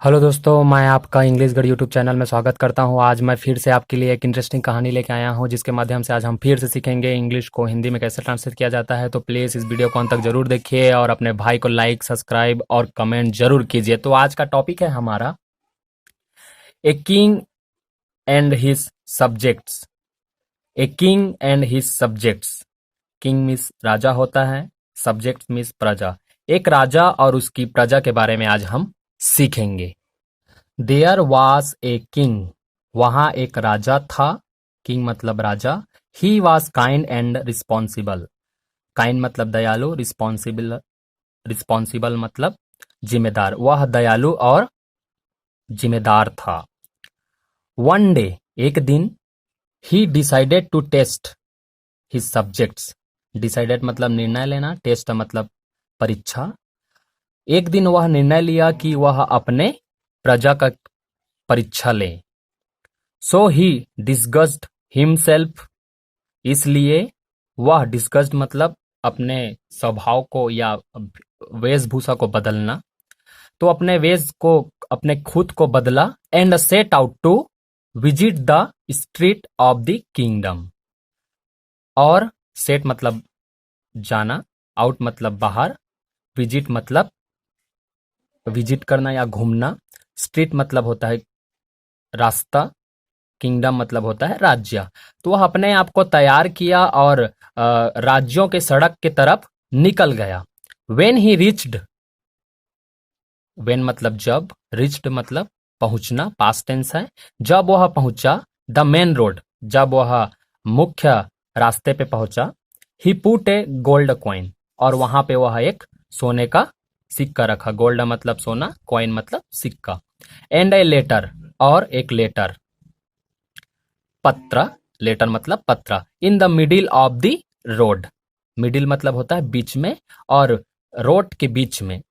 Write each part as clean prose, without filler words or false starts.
Hello दोस्तों, मैं आपका इंग्लिश गढ़ यूट्यूब चैनल में स्वागत करता हूं। आज मैं फिर से आपके लिए एक इंटरेस्टिंग कहानी लेके आया हूं, जिसके माध्यम से आज हम फिर से सीखेंगे इंग्लिश को हिंदी में कैसे ट्रांसलेट किया जाता है। तो प्लीज़ इस वीडियो को अंत तक जरूर देखिए और अपने भाई को लाइक, सब्सक्राइब और कमेंट जरूर कीजिए। तो आज का टॉपिक है हमारा a king and his subjects. A king and his subjects. King means राजा होता है, सब्जेक्ट मीन्स प्रजा। एक राजा और उसकी प्रजा के बारे में आज हम सीखेंगे। There was a king. वहां एक राजा था। किंग मतलब राजा। He was kind and responsible. Kind मतलब दयालु, रिस्पॉन्सिबल मतलब जिम्मेदार। वह दयालु और जिम्मेदार था। वन डे, एक दिन, he decided to test his subjects. Decided मतलब निर्णय लेना, टेस्ट मतलब परीक्षा। एक दिन वह निर्णय लिया कि वह अपने प्रजा का परीक्षा ले। सो ही डिस्गस्ड हिमसेल्फ। इसलिए वह डिस्गस्ड मतलब अपने स्वभाव को या वेशभूषा को बदलना। तो अपने वेश को, अपने खुद को बदला। And set out to visit the street of the kingdom. और सेट मतलब जाना, आउट मतलब बाहर, विजिट मतलब विजिट करना या घूमना, स्ट्रीट मतलब होता है रास्ता, किंगडम मतलब होता है राज्य। तो वह अपने आप को तैयार किया और राज्यों के सड़क की तरफ निकल गया। वेन ही रिच्ड, वेन मतलब जब, रिच्ड मतलब पहुंचना, पास्ट टेंस है। जब वह पहुंचा, द मेन रोड, जब वह मुख्य रास्ते पे पहुंचा। ही पुट ए गोल्ड कॉइन, और वहां पे वह एक सोने का सिक्का रखा। गोल्ड मतलब सोना, कॉइन मतलब सिक्का। एंड ए लेटर, और एक लेटर, पत्र, लेटर मतलब पत्र। इन the middle of the road. Middle मतलब होता है बीच में, और रोड के बीच में,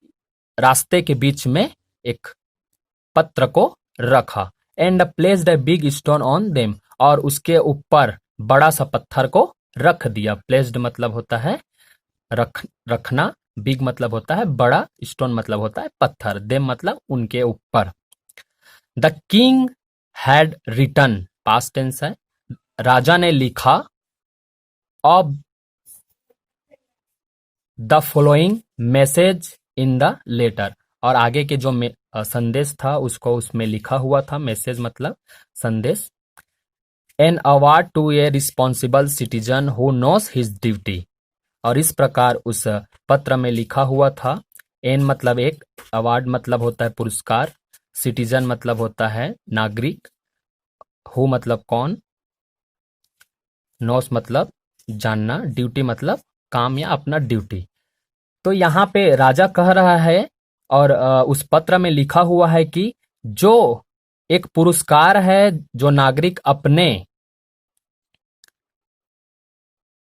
रास्ते के बीच में एक पत्र को रखा। And placed a big stone on them, और उसके ऊपर बड़ा सा पत्थर को रख दिया। प्लेस्ड मतलब होता है रखना, बिग मतलब होता है बड़ा, स्टोन मतलब होता है पत्थर, देम मतलब उनके ऊपर। The king had written, past tense है। राजा ने लिखा, of the following message in the letter, और आगे के जो संदेश था उसको उसमें लिखा हुआ था। मैसेज मतलब संदेश। An award to a responsible citizen who knows his duty, और इस प्रकार उस पत्र में लिखा हुआ था। एन मतलब एक, अवार्ड मतलब होता है पुरस्कार, सिटीजन मतलब होता है नागरिक, हु मतलब कौन, नोस मतलब जानना, ड्यूटी मतलब काम या अपना ड्यूटी। तो यहाँ पे राजा कह रहा है, और उस पत्र में लिखा हुआ है कि जो एक पुरस्कार है जो नागरिक अपने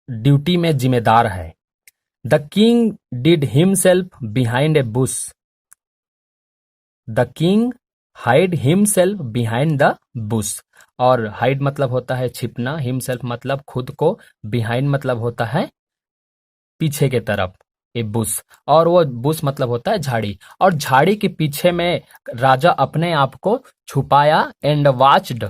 ड्यूटी में जिम्मेदार है। The king did himself behind a Bush. The king hide himself behind the Bush, और हाइड मतलब होता है छिपना, हिमसेल्फ मतलब खुद को, बिहाइंड मतलब होता है पीछे के तरफ, ए बुश, और वो बुश मतलब होता है झाड़ी। और झाड़ी के पीछे में राजा अपने आप को छुपाया। एंड वाच्ड,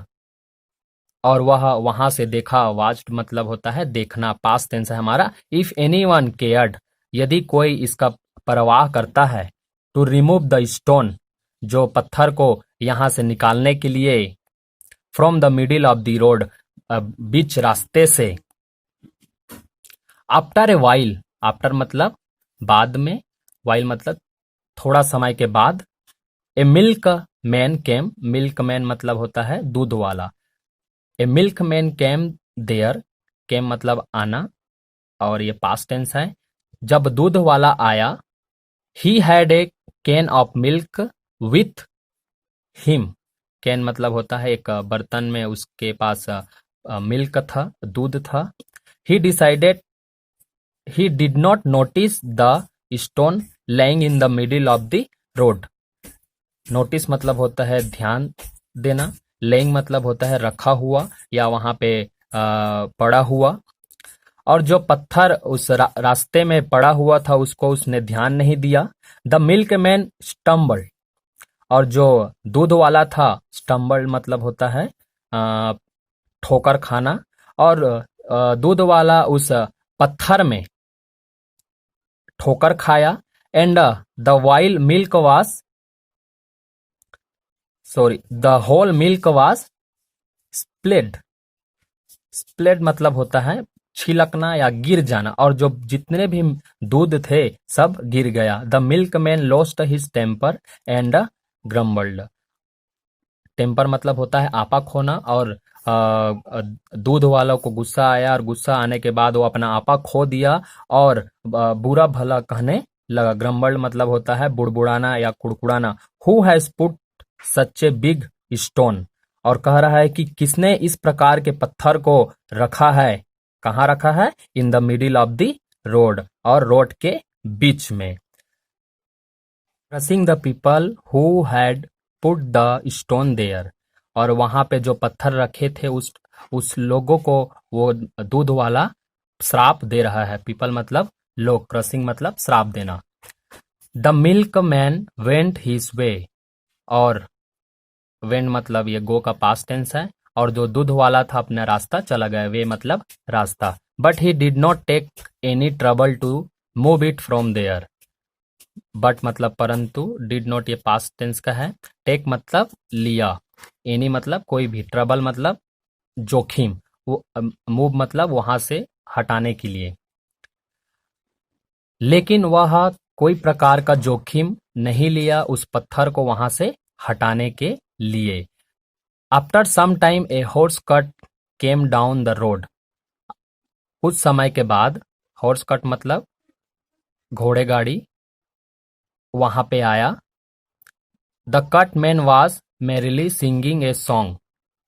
और वह वहां से देखा। वाच्ड मतलब होता है देखना, पास्ट टेंस है हमारा। इफ एनीवन केयर्ड, यदि कोई इसका परवाह करता है। टू रिमूव द स्टोन, जो पत्थर को यहां से निकालने के लिए। From the middle of the road, बीच रास्ते से। आफ्टर ए वाइल, आफ्टर मतलब बाद में, वाइल मतलब थोड़ा समय के बाद। A milkman came, milkman मतलब होता है दूध वाला। A milkman came there, came मतलब आना, और ये पास्ट टेंस है। जब दूध वाला आया, he had a can of milk with him. Can मतलब होता है एक बर्तन में उसके पास मिल्क था, दूध था। ही decided, he did not notice the stone laying in the middle of the road. Notice मतलब होता है ध्यान देना, laying मतलब होता है रखा हुआ या वहां पे पड़ा हुआ। और जो पत्थर उस रास्ते में पड़ा हुआ था उसको उसने ध्यान नहीं दिया। द मिल्क मैन स्टम्बल, और जो दूध वाला था, स्टम्बल्ड मतलब होता है ठोकर खाना, और दूध वाला उस पत्थर में ठोकर खाया। And the while milk was the whole milk was split. Split मतलब होता है छिलकना या गिर जाना, और जो जितने भी दूध थे सब गिर गया। The milkman lost his temper and grumbled. Temper मतलब होता है आपा खोना, और दूध वालों को गुस्सा आया, और गुस्सा आने के बाद वो अपना आपा खो दिया और बुरा भला कहने लगा। ग्रम्बल्ड मतलब होता है बुड़बुड़ाना या कुड़कुड़ाना। Who has put such a big stone, और कह रहा है कि किसने इस प्रकार के पत्थर को रखा है, कहाँ रखा है, in the middle of the road, और रोड के बीच में। Crushing the people who had put the stone there, और वहां पे जो पत्थर रखे थे उस लोगों को वो दूध वाला श्राप दे रहा है। पीपल मतलब लोग, क्रशिंग मतलब श्राप देना। The milk man went his way, और वेंट मतलब ये गो का पास्ट टेंस है, और जो दूध वाला था अपना रास्ता चला गया, वे मतलब रास्ता। But he did not take any trouble to move it from there. But मतलब परंतु, डिड नॉट ये पास्ट टेंस का है, टेक मतलब लिया, एनी मतलब कोई भी, ट्रबल मतलब जोखिम, वो मूव मतलब वहां से हटाने के लिए। लेकिन वह कोई प्रकार का जोखिम नहीं लिया उस पत्थर को वहां से हटाने के लिए। After some time a horse cart came down the road. कुछ समय के बाद, हॉर्स कट मतलब घोड़े गाड़ी, वहां पे आया। The cart man was merrily singing a song,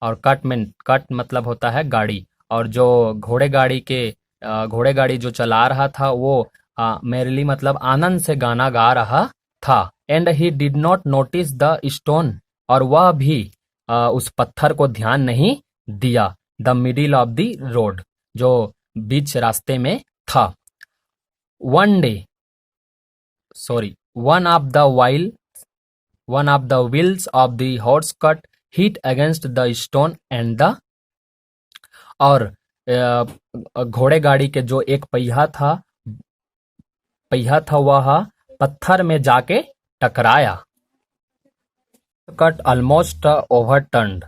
और कट मतलब होता है गाड़ी, और जो घोड़े गाड़ी जो चला रहा था वो मेरिली मतलब आनंद से गाना गा रहा था। And he did not notice the stone, और वह भी उस पत्थर को ध्यान नहीं दिया। The middle of the road, जो बीच रास्ते में था। One day one of the while One of the wheels of the horse cart hit against the stone and the, और घोड़े गाड़ी के जो एक पहिया था वह पत्थर में जाके टकराया। Cut almost ओवरटर्न्ड,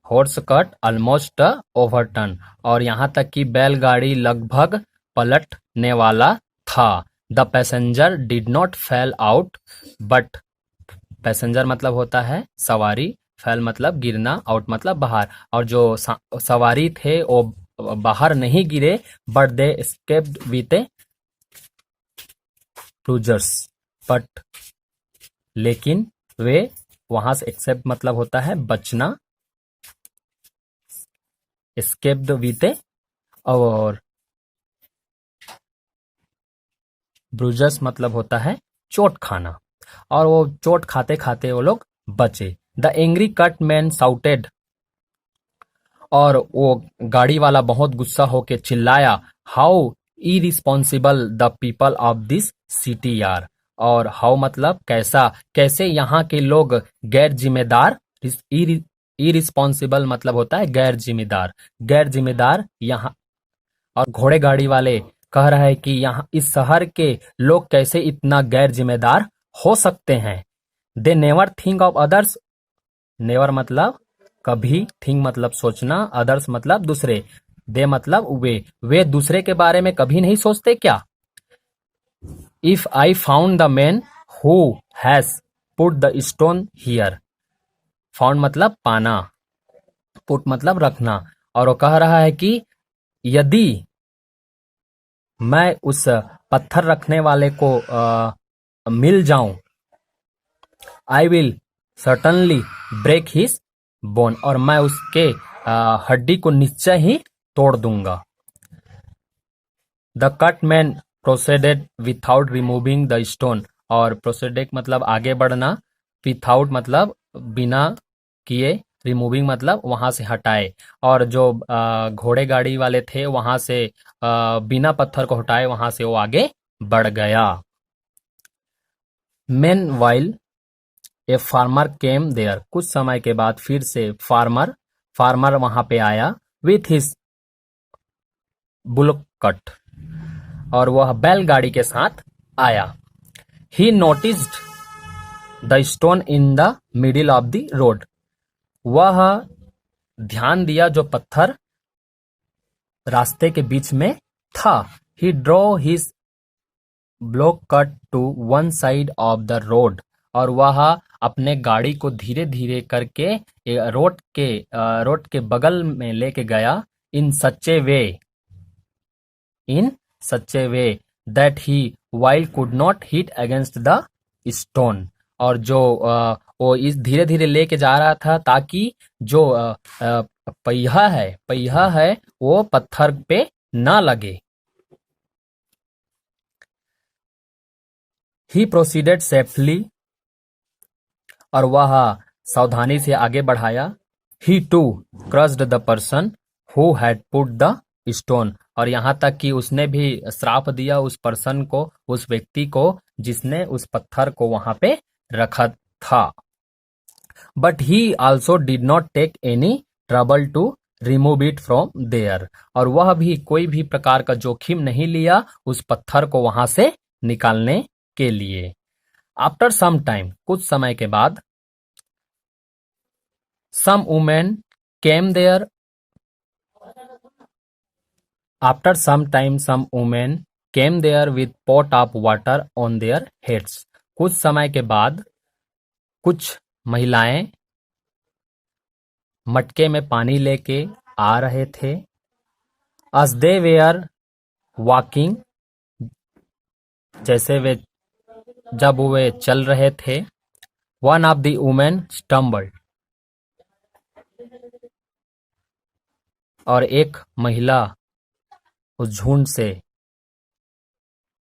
horse cut almost overturn, और यहाँ तक कि बैलगाड़ी लगभग पलटने वाला था। The passenger did not fail out, but passenger मतलब होता है सवारी, फेल मतलब गिरना, आउट मतलब बाहर, और जो सवारी थे वो बाहर नहीं गिरे। But they escaped with a bruises, but लेकिन वे वहां से, एक्सेप्ट मतलब होता है बचना, एस्केप्ड विथ ए, और ब्रूजर्स मतलब होता है चोट खाना, और वो चोट खाते खाते वो लोग बचे। The angry cart man shouted, और वो गाड़ी वाला बहुत गुस्सा होके चिल्लाया, how irresponsible the people of this city are, और हाउ मतलब कैसा, कैसे यहाँ के लोग गैर जिम्मेदार, इरिस्पॉन्सिबल मतलब होता है गैर जिम्मेदार यहाँ, और घोड़े गाड़ी वाले कह रहा है कि यहाँ इस शहर के लोग कैसे इतना गैर जिम्मेदार हो सकते हैं। They never think of others, never मतलब कभी, थिंक मतलब सोचना, अदर्स मतलब दूसरे, दे मतलब वे दूसरे के बारे में कभी नहीं सोचते क्या। If I found the man who has put the stone here, found मतलब पाना, पुट मतलब रखना, और वो कह रहा है कि यदि मैं उस पत्थर रखने वाले को मिल जाऊं, I will certainly break his bone, और मैं उसके हड्डी को निश्चय ही तोड़ दूंगा। The cart man proceeded without removing the stone, और प्रोसीडेड मतलब आगे बढ़ना, विथआउट मतलब बिना किए, रिमूविंग मतलब वहां से हटाए, और जो घोड़े गाड़ी वाले थे वहां से बिना पत्थर को हटाए वहां से वो आगे बढ़ गया। Meanwhile a farmer came there, कुछ समय के बाद फिर से फार्मर वहां पे आया, विथ हिज बुलक कट, और वह बैलगाड़ी के साथ आया। ही noticed the stone in the middle of the road, वह ध्यान दिया जो पत्थर रास्ते के बीच में था। He draw his bullock cart to one side of the road, और वह अपने गाड़ी को धीरे धीरे करके रोड के बगल में लेके गया। In such a way that he while could not hit against the stone, और जो वो इस धीरे धीरे लेके जा रहा था ताकि जो पहिया है वो पत्थर पे ना लगे। ही प्रोसीडेड सेफली, और वह सावधानी से आगे बढ़ाया। He too cursed the person who had put the stone, और यहाँ तक कि उसने भी श्राप दिया उस पर्सन को, उस व्यक्ति को जिसने उस पत्थर को वहां पे रखा था। But he also did not take any trouble to remove it from there, और वह भी कोई भी प्रकार का जोखिम नहीं लिया उस पत्थर को वहां से निकालने के लिए। आफ्टर सम टाइम, कुछ समय के बाद, some women came there, after some time some women came there with pot of water on their heads, कुछ समय के बाद कुछ महिलाएं मटके में पानी लेके आ रहे थे। as they were walking, जब वे चल रहे थे, one of the women stumbled, और एक महिला उस झुंड से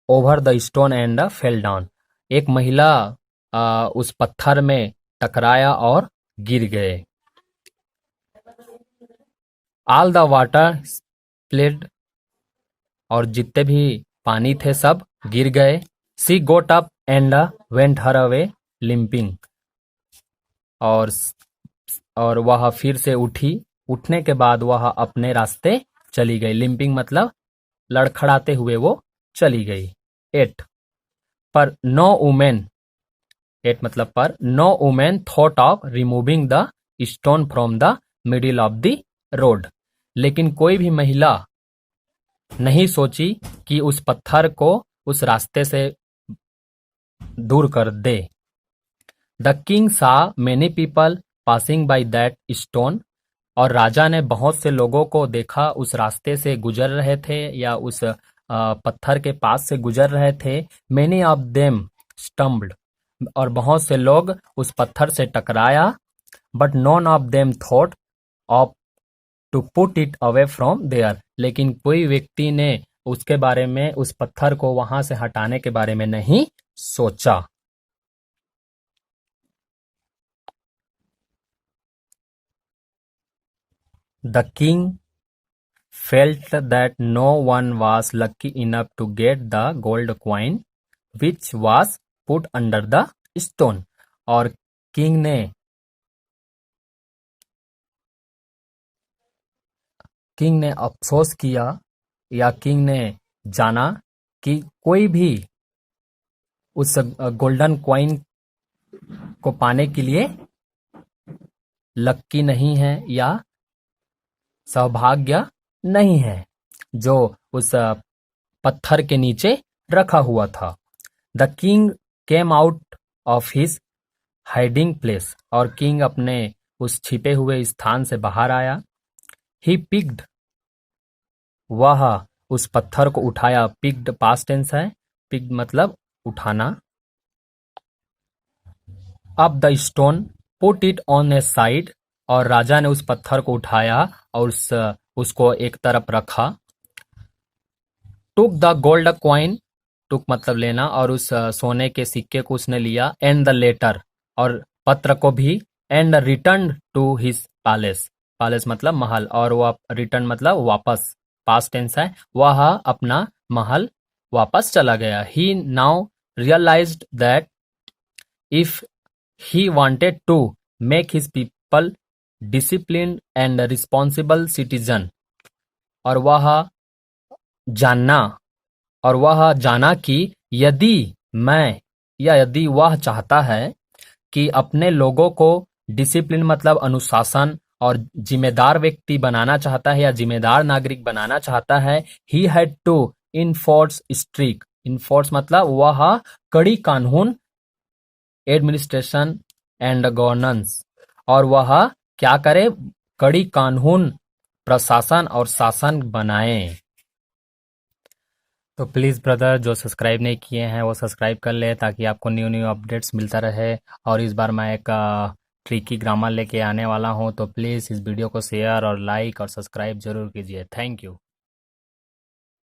over the stone and fell down, एक महिला उस पत्थर में टकराया और गिर गए। All the water spilled, और जितने भी पानी थे सब गिर गए। She got up and went her way limping, और वह फिर से उठी, उठने के बाद वह अपने रास्ते चली गई। लिम्पिंग मतलब लड़खड़ाते हुए वो चली गई। 8 पर नो वुमेन, 8 मतलब पर no women thought of removing the stone from the middle of the road, लेकिन कोई भी महिला नहीं सोची कि उस पत्थर को उस रास्ते से दूर कर दे। द किंग सा many people passing by that stone, और राजा ने बहुत से लोगों को देखा उस रास्ते से गुजर रहे थे या उस पत्थर के पास से गुजर रहे थे। मेनी ऑफ देम स्टम्ब्ड, और बहुत से लोग उस पत्थर से टकराया। But none of them thought of to put it away from there, लेकिन कोई व्यक्ति ने उसके बारे में, उस पत्थर को वहां से हटाने के बारे में नहीं सोचा। The king felt that no one was lucky enough to get the gold coin which was put under the stone, और किंग ने अफसोस किया या किंग ने जाना कि कोई भी उस गोल्डन कॉइन को पाने के लिए लक्की नहीं है या सौभाग्य नहीं है जो उस पत्थर के नीचे रखा हुआ था। The king came out of his hiding place, और किंग अपने उस छिपे हुए स्थान से बाहर आया। ही पिक्ड, वह उस पत्थर को उठाया। पिक्ड पास्ट टेंस है, पिक्ड मतलब उठाना। Up the stone, put it on A side, और राजा ने उस पत्थर को उठाया और उसको एक तरफ रखा। टुक द गोल्ड कॉइन, टुक मतलब लेना, और उस सोने के सिक्के को उसने लिया। एंड द लेटर, और पत्र को भी। And return to his palace, palace मतलब महल, और वह रिटर्न मतलब वापस, पास्ट टेंस है, वह अपना महल वापस चला गया। He now realised that if he wanted to make his people disciplined and responsible citizen, और वह जाना कि यदि वह चाहता है कि अपने लोगों को डिसिप्लिन मतलब अनुशासन और जिम्मेदार व्यक्ति बनाना चाहता है या जिम्मेदार नागरिक बनाना चाहता है, ही हैड टू इन्फोर्स मतलब वह कड़ी कानून, एडमिनिस्ट्रेशन एंड गवर्नेंस, और वह क्या करे, कड़ी कानून, प्रशासन और शासन बनाए। तो प्लीज़ ब्रदर, जो सब्सक्राइब नहीं किए हैं वो सब्सक्राइब कर ले ताकि आपको न्यू न्यू अपडेट्स मिलता रहे। और इस बार मैं एक ट्रिकी ग्रामर लेके आने वाला हूँ, तो प्लीज़ इस वीडियो को शेयर और लाइक और सब्सक्राइब जरूर कीजिए। Thank you.